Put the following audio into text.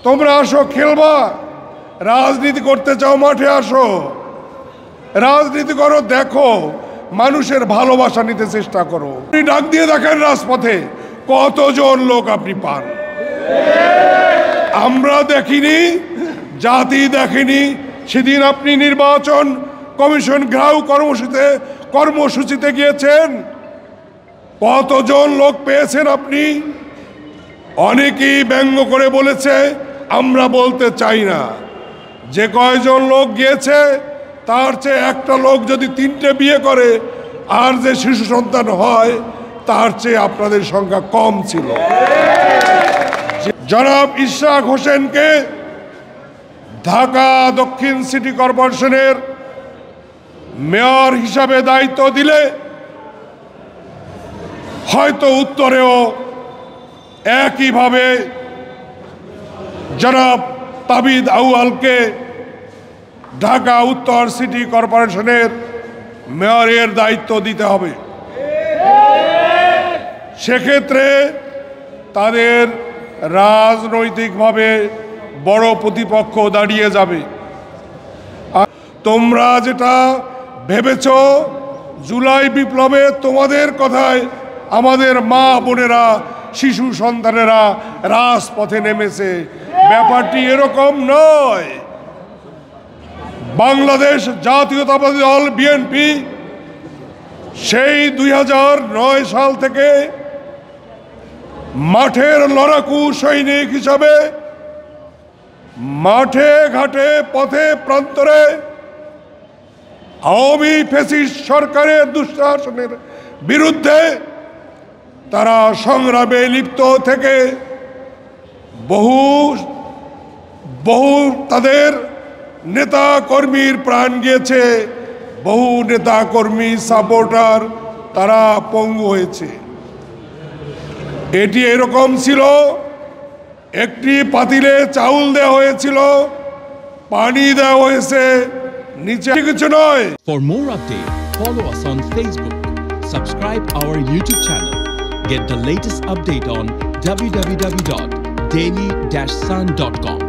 তোমরা আসো, খেলবা, রাজনীতি করতে চাও, মাঠে আসো, রাজনীতি করো, দেখো, মানুষের ভালোবাসা নিতে চেষ্টা করো। আপনি ডাক দিয়ে দেখেন রাজপথে কতজন লোক আপনি পান। আমরা দেখিনি, জাতি দেখেনি। সেদিন আপনি নির্বাচন কমিশন ঘেরাও কর্মসূচিতে গিয়েছেন, কতজন লোক পেয়েছেন আপনি? অনেকেই ব্যঙ্গ করে বলেছে, আমরা বলতে চাই না। যে কয়জন লোক গিয়েছে তার চেয়ে একটা লোক যদি 3টে বিয়ে করে আর যে শিশু সন্তান হয় তার চেয়ে আপনাদের সংখ্যা কম ছিল। জনাব ইশরাক হোসেনকে ঢাকা দক্ষিণ সিটি কর্পোরেশনের মেয়র হিসাবে দায়িত্ব দিলে হয়তো উত্তরেও একইভাবে জনাব তাবিদ আউয়ালকে ঢাকা উত্তর সিটি কর্পোরেশনের মেয়রের দায়িত্ব দিতে হবে। সেক্ষেত্রে তাদের রাজনৈতিকভাবে বড় প্রতিপক্ষ দাঁড়িয়ে যাবে। আর তোমরা যেটা ভেবেছ জুলাই বিপ্লবে তোমাদের কথায় আমাদের মা বোনেরা, শিশু সন্তানেরা রাজপথে নেমেছে, ব্যাপারটি এরকম নয়। বাংলাদেশ জাতীয়তাবাদী দল বিএনপি সেই 2009 সাল থেকে মাঠের লড়াকু সৈনিক হিসাবে মাঠে ঘাটে পথে প্রান্তরে আওয়ামী ফ্যাসিস্ট সরকারের দুঃশাসনের বিরুদ্ধে তারা সংগ্রামে লিপ্ত থেকে বহু তাদের নেতা কর্মীর প্রাণ গিয়েছে, বহু নেতা কর্মী সাপোর্টার তারা পঙ্গু হয়েছে। এটি এরকম ছিল, একটি পাতিলে চাউল দেওয়া হয়েছিল, পানি দেওয়া হয়েছে, নিচে কিছু নয়। For more updates, follow us on Facebook, subscribe our YouTube channel, get the latest update on www.daily-sun.com.